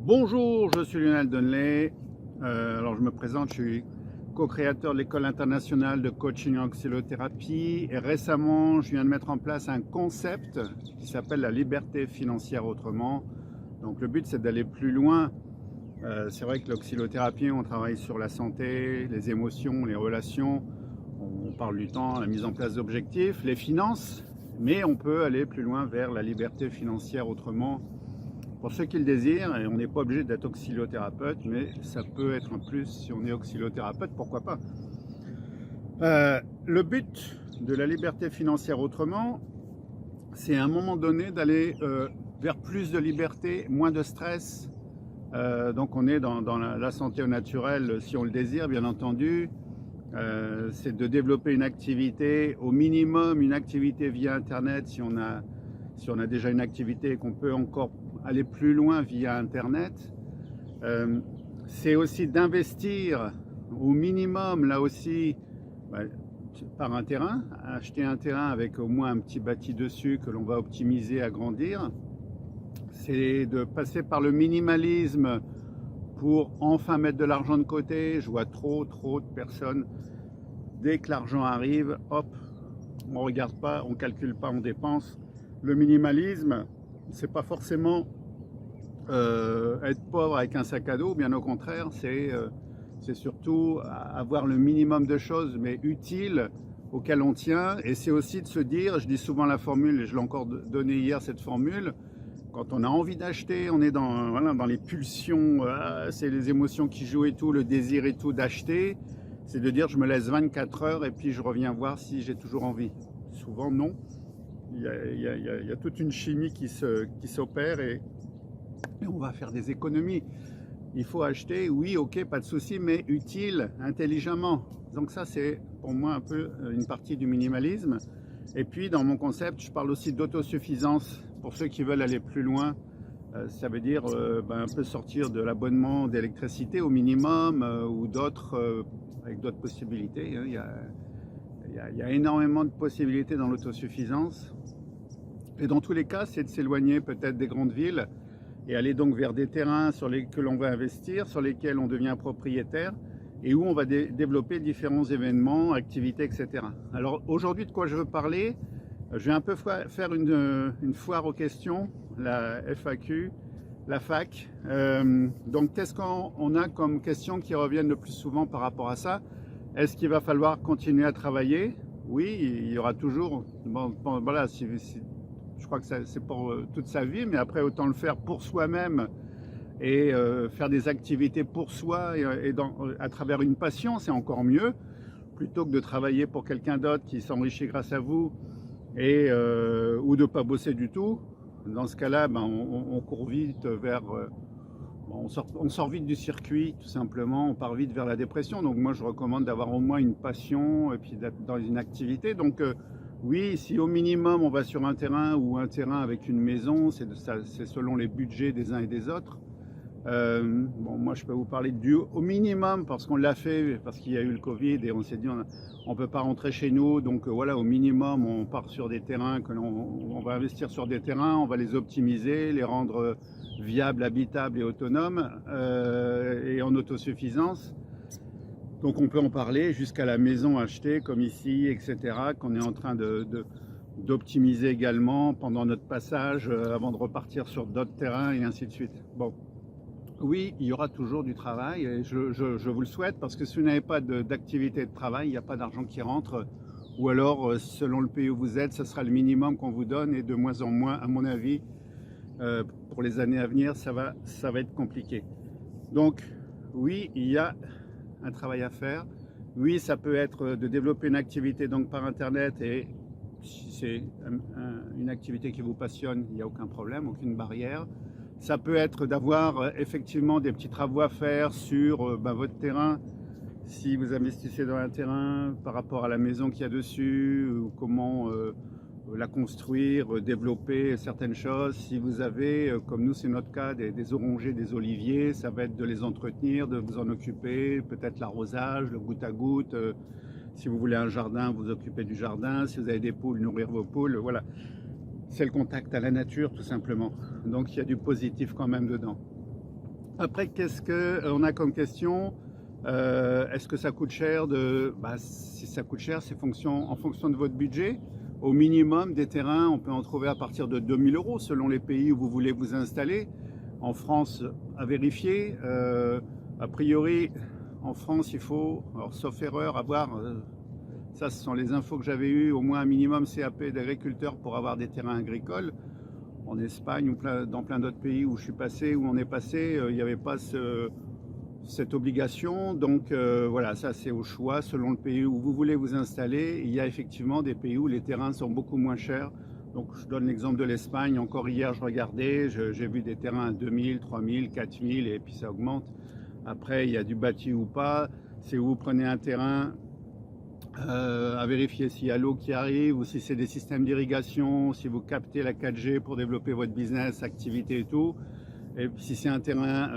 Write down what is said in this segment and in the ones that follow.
Bonjour, je suis Lionel Donnelly. Alors je me présente, je suis co-créateur de l'école internationale de coaching en xylothérapie et récemment je viens de mettre en place un concept qui s'appelle la liberté financière autrement. Donc le but c'est d'aller plus loin. C'est vrai que l'oxylothérapie, on travaille sur la santé, les émotions, les relations, on parle du temps, la mise en place d'objectifs, les finances, mais on peut aller plus loin vers la liberté financière autrement. Pour ceux qui le désirent, et on n'est pas obligé d'être oxylothérapeute, mais ça peut être un plus si on est oxylothérapeute, pourquoi pas. Le but de la liberté financière autrement, c'est à un moment donné d'aller vers plus de liberté, moins de stress. Donc on est dans la santé au naturel si on le désire, bien entendu. C'est de développer une activité, au minimum une activité via Internet si on a déjà une activité et qu'on peut encore aller plus loin via Internet. C'est aussi d'investir au minimum, là aussi, par un terrain, acheter un terrain avec au moins un petit bâti dessus que l'on va optimiser, agrandir. C'est de passer par le minimalisme pour enfin mettre de l'argent de côté. Je vois trop de personnes, dès que l'argent arrive, hop, on ne regarde pas, on ne calcule pas, on dépense. Le minimalisme, c'est pas forcément être pauvre avec un sac à dos, bien au contraire, c'est surtout avoir le minimum de choses, mais utiles, auxquelles on tient. Et c'est aussi de se dire, je dis souvent la formule, et je l'ai encore donné hier cette formule, quand on a envie d'acheter, on est dans les pulsions, c'est les émotions qui jouent et tout, le désir et tout d'acheter, c'est de dire je me laisse 24 heures et puis je reviens voir si j'ai toujours envie. Souvent non, il y a toute une chimie qui s'opère et on va faire des économies. Il faut acheter, oui, ok, pas de souci, mais utile, intelligemment. Donc ça, c'est pour moi un peu une partie du minimalisme. Et puis, dans mon concept, je parle aussi d'autosuffisance. Pour ceux qui veulent aller plus loin, ça veut dire un peu sortir de l'abonnement d'électricité au minimum ou d'autres, avec d'autres possibilités. Hein. Il y a énormément de possibilités dans l'autosuffisance. Et dans tous les cas, c'est de s'éloigner peut-être des grandes villes et aller donc vers des terrains sur lesquels on va investir, sur lesquels on devient propriétaire et où on va développer différents événements, activités, etc. Alors aujourd'hui, de quoi je veux parler? Je vais un peu faire une foire aux questions, la FAQ, la FAQ. Donc qu'est-ce qu'on a comme questions qui reviennent le plus souvent par rapport à ça? Est-ce qu'il va falloir continuer à travailler? Oui, il y aura toujours, bon, voilà, je crois que c'est pour toute sa vie, mais après autant le faire pour soi-même et faire des activités pour soi et à travers une passion, c'est encore mieux, plutôt que de travailler pour quelqu'un d'autre qui s'enrichit grâce à vous et ou de ne pas bosser du tout. Dans ce cas-là, on court vite vers... on sort vite du circuit, tout simplement, on part vite vers la dépression. Donc moi, je recommande d'avoir au moins une passion et puis d'être dans une activité. Donc oui, si au minimum on va sur un terrain ou un terrain avec une maison, c'est selon les budgets des uns et des autres. Bon, moi je peux vous parler du au minimum parce qu'on l'a fait, parce qu'il y a eu le Covid et on s'est dit on peut pas rentrer chez nous, donc voilà, au minimum on part sur des terrains, on va investir sur des terrains, on va les optimiser, les rendre viables, habitables et autonomes et en autosuffisance. Donc on peut en parler jusqu'à la maison achetée comme ici, etc., qu'on est en train d'optimiser également pendant notre passage avant de repartir sur d'autres terrains et ainsi de suite. Bon. Oui, il y aura toujours du travail et je vous le souhaite parce que si vous n'avez pas d'activité de travail, il n'y a pas d'argent qui rentre ou alors selon le pays où vous êtes, ce sera le minimum qu'on vous donne et de moins en moins, à mon avis, pour les années à venir, ça va être compliqué. Donc oui, il y a un travail à faire. Oui, ça peut être de développer une activité donc par Internet et si c'est une activité qui vous passionne, il n'y a aucun problème, aucune barrière. Ça peut être d'avoir effectivement des petits travaux à faire sur votre terrain. Si vous investissez dans un terrain par rapport à la maison qu'il y a dessus, ou comment la construire, développer certaines choses. Si vous avez, comme nous c'est notre cas, des orangers, des oliviers, ça va être de les entretenir, de vous en occuper, peut-être l'arrosage, le goutte à goutte. Si vous voulez un jardin, vous occupez du jardin. Si vous avez des poules, nourrir vos poules, voilà. C'est le contact à la nature tout simplement. Donc il y a du positif quand même dedans. Après, qu'est-ce qu'on a comme question? Est-ce que ça coûte cher si ça coûte cher, c'est en fonction de votre budget. Au minimum, des terrains, on peut en trouver à partir de 2000 € selon les pays où vous voulez vous installer. En France, à vérifier. A priori, en France, il faut, alors, sauf erreur, avoir, ça ce sont les infos que j'avais eues, au moins un minimum CAP d'agriculteur pour avoir des terrains agricoles. En Espagne ou dans plein d'autres pays où je suis passé, où on est passé, il n'y avait pas cette obligation. Donc voilà, ça c'est au choix selon le pays où vous voulez vous installer. Il y a effectivement des pays où les terrains sont beaucoup moins chers. Donc je donne l'exemple de l'Espagne. Encore hier je regardais, j'ai vu des terrains à 2000, 3000, 4000 et puis ça augmente. Après il y a du bâti ou pas. C'est où vous prenez un terrain à vérifier s'il y a l'eau qui arrive ou si c'est des systèmes d'irrigation, si vous captez la 4G pour développer votre business, activité et tout. Et si c'est un terrain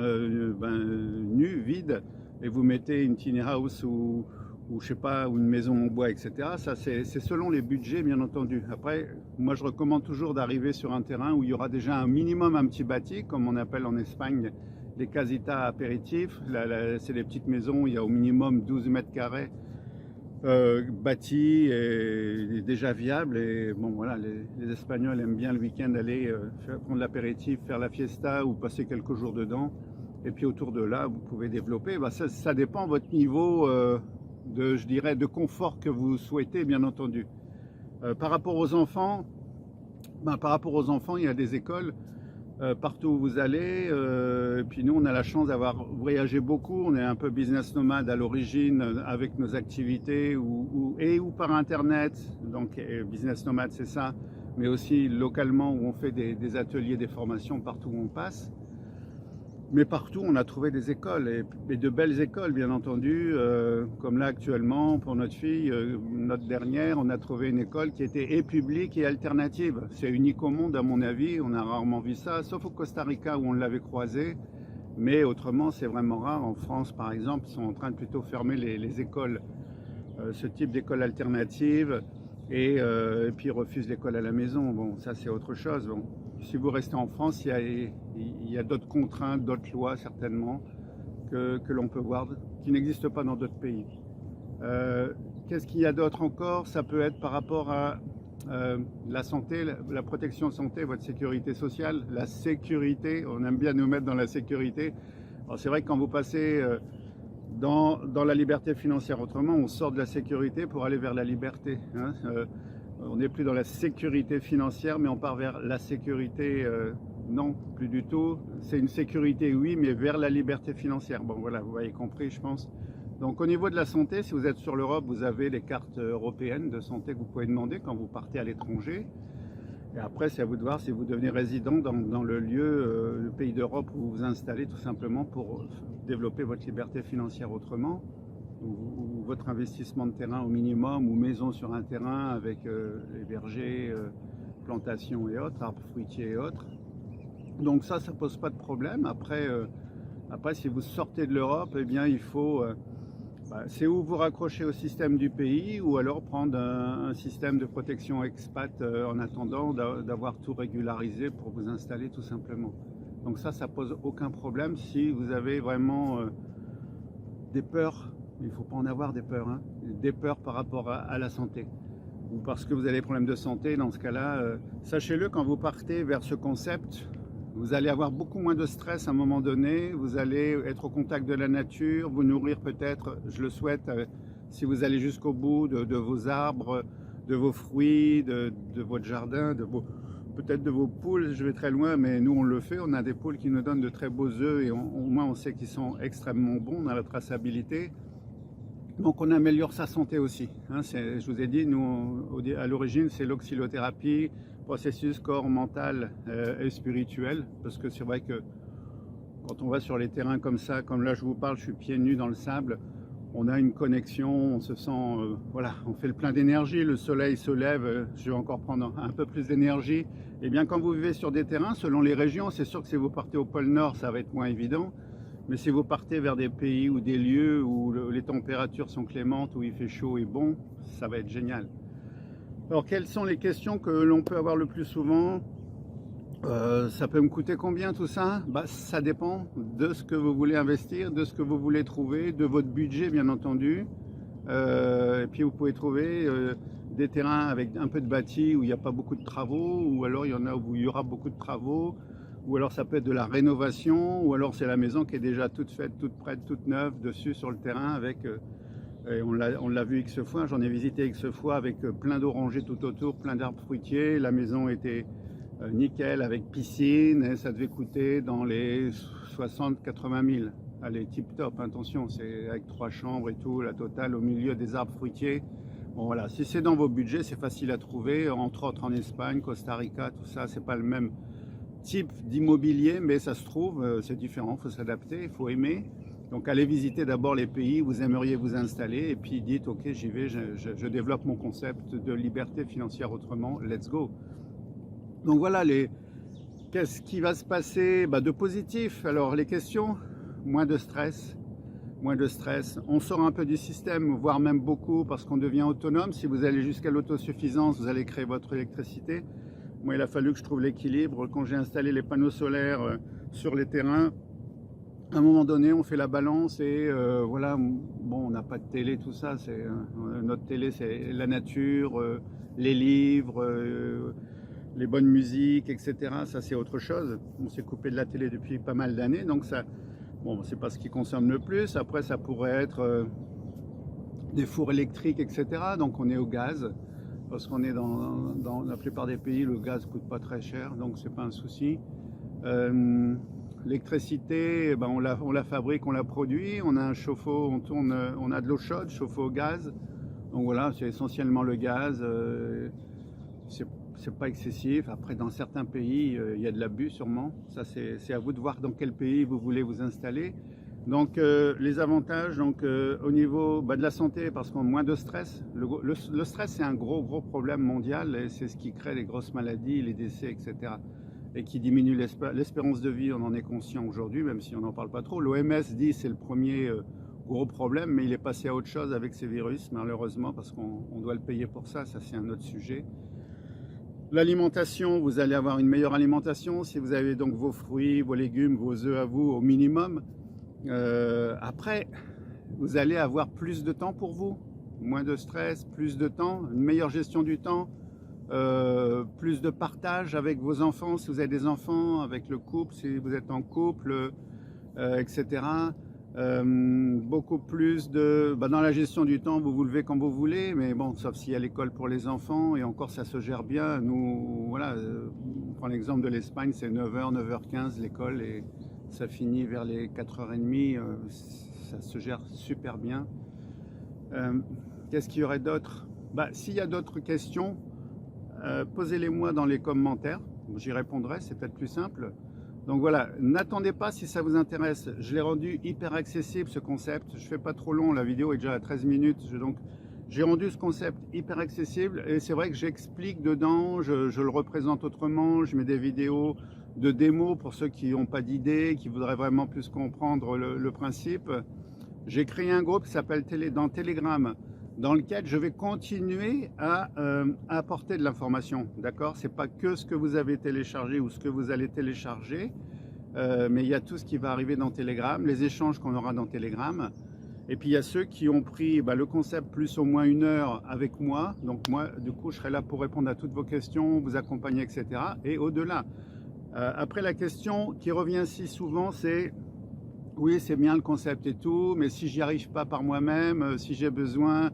nu, vide, et vous mettez une tiny house ou je sais pas, ou une maison en bois, etc. Ça c'est selon les budgets, bien entendu. Après, moi je recommande toujours d'arriver sur un terrain où il y aura déjà un minimum un petit bâti, comme on appelle en Espagne les casitas apéritifs. C'est des petites maisons où il y a au minimum 12 mètres carrés. Bâti et déjà viable. Et bon voilà, les Espagnols aiment bien le week-end aller prendre l'apéritif, faire la fiesta ou passer quelques jours dedans. Et puis autour de là, vous pouvez développer. Ça dépend de votre niveau je dirais, de confort que vous souhaitez, bien entendu. Par rapport aux enfants, il y a des écoles partout où vous allez. Et puis nous, on a la chance d'avoir voyagé beaucoup. On est un peu business nomade à l'origine avec nos activités ou par internet. Donc business nomade, c'est ça. Mais aussi localement où on fait des ateliers, des formations partout où on passe. Mais partout, on a trouvé des écoles et de belles écoles, bien entendu. Comme là actuellement, pour notre fille, notre dernière, on a trouvé une école qui était et publique et alternative. C'est unique au monde, à mon avis. On a rarement vu ça, sauf au Costa Rica où on l'avait croisé. Mais autrement, c'est vraiment rare. En France, par exemple, ils sont en train de plutôt fermer les écoles, ce type d'école alternative. Et puis ils refusent l'école à la maison. Bon, ça c'est autre chose. Bon. Si vous restez en France, il y a d'autres contraintes, d'autres lois certainement que l'on peut voir, qui n'existent pas dans d'autres pays. Qu'est-ce qu'il y a d'autre encore? Ça peut être par rapport à la santé, la protection santé, votre sécurité sociale, la sécurité. On aime bien nous mettre dans la sécurité. Alors c'est vrai que quand vous passez dans la liberté financière autrement, on sort de la sécurité pour aller vers la liberté. Hein. On n'est plus dans la sécurité financière, mais on part vers la sécurité, non, plus du tout. C'est une sécurité, oui, mais vers la liberté financière. Bon, voilà, vous avez compris, je pense. Donc, au niveau de la santé, si vous êtes sur l'Europe, vous avez les cartes européennes de santé que vous pouvez demander quand vous partez à l'étranger. Et après, c'est à vous de voir si vous devenez résident dans le lieu, le pays d'Europe où vous vous installez tout simplement pour développer votre liberté financière autrement. Ou votre investissement de terrain au minimum, ou maison sur un terrain avec les vergers, plantations et autres, arbres fruitiers et autres. Donc ça pose pas de problème. Après, si vous sortez de l'Europe, eh bien il faut, c'est où vous raccrocher au système du pays, ou alors prendre un système de protection expat en attendant d'avoir tout régularisé pour vous installer tout simplement. Donc ça pose aucun problème si vous avez vraiment des peurs. Il ne faut pas en avoir des peurs, hein. Des peurs par rapport à la santé. Ou parce que vous avez des problèmes de santé, dans ce cas-là, sachez-le, quand vous partez vers ce concept, vous allez avoir beaucoup moins de stress à un moment donné, vous allez être au contact de la nature, vous nourrir peut-être, je le souhaite, si vous allez jusqu'au bout de vos arbres, de vos fruits, de votre jardin, peut-être de vos poules. Je vais très loin, mais nous on le fait, on a des poules qui nous donnent de très beaux œufs et au moins on sait qu'ils sont extrêmement bons dans la traçabilité. Donc on améliore sa santé aussi. Hein, je vous ai dit, nous à l'origine c'est l'oxylothérapie, processus corps, mental et spirituel. Parce que c'est vrai que quand on va sur les terrains comme ça, comme là je vous parle, je suis pieds nus dans le sable, on a une connexion, on se sent, voilà, on fait le plein d'énergie, le soleil se lève, je vais encore prendre un peu plus d'énergie. Et bien quand vous vivez sur des terrains, selon les régions, c'est sûr que si vous partez au pôle Nord, ça va être moins évident. Mais si vous partez vers des pays ou des lieux où les températures sont clémentes, où il fait chaud et bon, ça va être génial. Alors, quelles sont les questions que l'on peut avoir le plus souvent? Ça peut me coûter combien tout ça? Bah, ça dépend de ce que vous voulez investir, de ce que vous voulez trouver, de votre budget bien entendu. Et puis vous pouvez trouver des terrains avec un peu de bâti où il n'y a pas beaucoup de travaux, ou alors il y en a où il y aura beaucoup de travaux, ou alors ça peut être de la rénovation, ou alors c'est la maison qui est déjà toute faite, toute prête, toute neuve dessus sur le terrain avec... et on l'a vu X fois, j'en ai visité X fois avec plein d'orangers tout autour, plein d'arbres fruitiers. La maison était nickel avec piscine et ça devait coûter dans les 60-80 000. Allez, tip top, attention, c'est avec 3 chambres et tout, la totale au milieu des arbres fruitiers. Bon voilà, si c'est dans vos budgets, c'est facile à trouver, entre autres en Espagne, Costa Rica, tout ça, c'est pas le même type d'immobilier, mais ça se trouve, c'est différent, il faut s'adapter, il faut aimer. Donc allez visiter d'abord les pays où vous aimeriez vous installer et puis dites ok, j'y vais, je développe mon concept de liberté financière autrement, let's go. Donc voilà, qu'est-ce qui va se passer de positif? Alors les questions, moins de stress, on sort un peu du système, voire même beaucoup, parce qu'on devient autonome. Si vous allez jusqu'à l'autosuffisance, vous allez créer votre électricité. Moi, il a fallu que je trouve l'équilibre. Quand j'ai installé les panneaux solaires sur les terrains, à un moment donné, on fait la balance et voilà, bon, on n'a pas de télé, tout ça. Notre télé, c'est la nature, les livres, les bonnes musiques, etc. Ça, c'est autre chose. On s'est coupé de la télé depuis pas mal d'années, donc ça... Bon, c'est pas ce qui consomme le plus. Après, ça pourrait être des fours électriques, etc. Donc, on est au gaz. Parce qu'on est dans la plupart des pays, le gaz coûte pas très cher. Donc, c'est pas un souci. L'électricité, on la fabrique, on la produit. On a un chauffe-eau, on a de l'eau chaude, chauffe-eau au gaz. Donc, voilà, c'est essentiellement le gaz. C'est pas excessif. Après, dans certains pays, il y a de l'abus sûrement. Ça, c'est à vous de voir dans quel pays vous voulez vous installer. Donc, les avantages, au niveau de la santé, parce qu'on a moins de stress. Le stress, c'est un gros problème mondial et c'est ce qui crée les grosses maladies, les décès, etc. Et qui diminue l'espérance de vie. On en est conscient aujourd'hui, même si on n'en parle pas trop. L'OMS dit que c'est le premier gros problème, mais il est passé à autre chose avec ces virus, malheureusement, parce qu'on doit le payer pour ça. Ça, c'est un autre sujet. L'alimentation, vous allez avoir une meilleure alimentation si vous avez donc vos fruits, vos légumes, vos œufs à vous au minimum. Après, vous allez avoir plus de temps pour vous, moins de stress, plus de temps, une meilleure gestion du temps, plus de partage avec vos enfants si vous avez des enfants, avec le couple si vous êtes en couple, etc. Beaucoup plus de... dans la gestion du temps, vous vous levez quand vous voulez, mais bon, sauf s'il y a l'école pour les enfants, et encore ça se gère bien. Nous, voilà, on prend l'exemple de l'Espagne, c'est 9h, 9h15 l'école, et ça finit vers les 4h30, ça se gère super bien. Qu'est-ce qu'il y aurait d'autre? S'il y a d'autres questions, posez-les-moi dans les commentaires, j'y répondrai, c'est peut-être plus simple. Donc voilà, n'attendez pas si ça vous intéresse. Je l'ai rendu hyper accessible ce concept. Je fais pas trop long, la vidéo est déjà à 13 minutes. Donc j'ai rendu ce concept hyper accessible et c'est vrai que j'explique dedans, je le représente autrement. Je mets des vidéos de démo pour ceux qui n'ont pas d'idée, qui voudraient vraiment plus comprendre le principe. J'ai créé un groupe qui s'appelle dans Telegram, dans lequel je vais continuer à apporter de l'information, d'accord? C'est pas que ce que vous avez téléchargé ou ce que vous allez télécharger, mais il y a tout ce qui va arriver dans Telegram, les échanges qu'on aura dans Telegram, et puis il y a ceux qui ont pris le concept plus au moins 1 heure avec moi, donc moi, du coup, je serai là pour répondre à toutes vos questions, vous accompagner, etc. Et au-delà. Après, la question qui revient si souvent, c'est oui, c'est bien le concept et tout, mais si j'y arrive pas par moi-même, si j'ai besoin,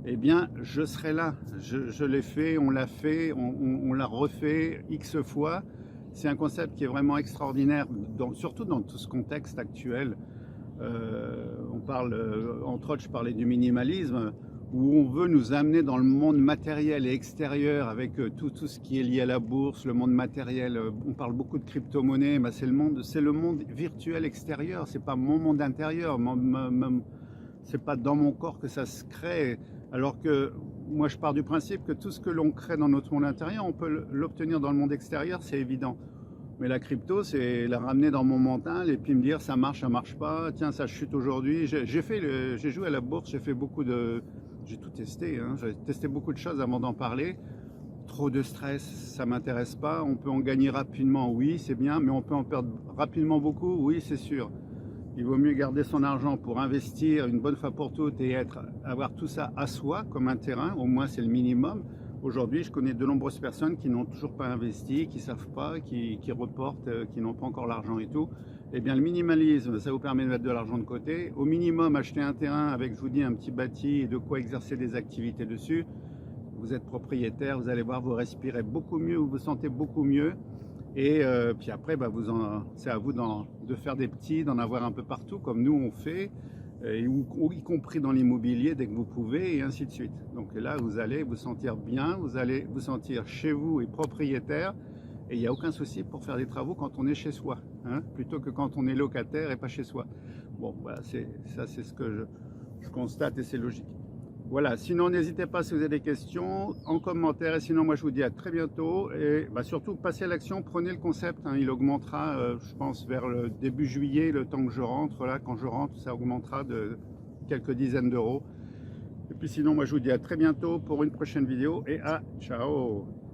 eh bien, je serai là. Je l'ai fait, on l'a fait, on l'a refait X fois. C'est un concept qui est vraiment extraordinaire, surtout dans tout ce contexte actuel. On parle, entre autres, je parlais du minimalisme, où on veut nous amener dans le monde matériel et extérieur avec tout ce qui est lié à la bourse, le monde matériel. On parle beaucoup de crypto-monnaie, c'est le monde virtuel extérieur, c'est pas mon monde intérieur, c'est pas dans mon corps que ça se crée. Alors que moi je pars du principe que tout ce que l'on crée dans notre monde intérieur, on peut l'obtenir dans le monde extérieur, c'est évident. Mais la crypto, c'est la ramener dans mon mental et puis me dire ça marche pas, tiens ça chute aujourd'hui. J'ai joué à la bourse, j'ai tout testé, hein. J'ai testé beaucoup de choses avant d'en parler. trop de stress, ça m'intéresse pas. On peut en gagner rapidement, oui, c'est bien, mais on peut en perdre rapidement beaucoup, oui, c'est sûr. Il vaut mieux garder son argent pour investir une bonne fois pour toutes et avoir tout ça à soi comme un terrain, au moins c'est le minimum. Aujourd'hui, je connais de nombreuses personnes qui n'ont toujours pas investi, qui ne savent pas, qui reportent, qui n'ont pas encore l'argent et tout. Eh bien, le minimalisme, ça vous permet de mettre de l'argent de côté. Au minimum, acheter un terrain avec, je vous dis, un petit bâti et de quoi exercer des activités dessus. Vous êtes propriétaire, vous allez voir, vous respirez beaucoup mieux, vous vous sentez beaucoup mieux. Et puis après, bah, c'est à vous de faire des petits, d'en avoir un peu partout, comme nous on fait, ou y compris dans l'immobilier dès que vous pouvez, et ainsi de suite. Donc là, vous allez vous sentir bien, vous allez vous sentir chez vous et propriétaire, et il n'y a aucun souci pour faire des travaux quand on est chez soi, hein, plutôt que quand on est locataire et pas chez soi. Bon, voilà, ça c'est ce que je constate et c'est logique. Voilà, sinon n'hésitez pas si vous avez des questions en commentaire, et sinon moi je vous dis à très bientôt, et bah, surtout passez à l'action, prenez le concept, hein, il augmentera je pense vers le début juillet, le temps que je rentre, là quand je rentre ça augmentera de quelques dizaines d'euros. Et puis sinon moi je vous dis à très bientôt pour une prochaine vidéo, et à ciao.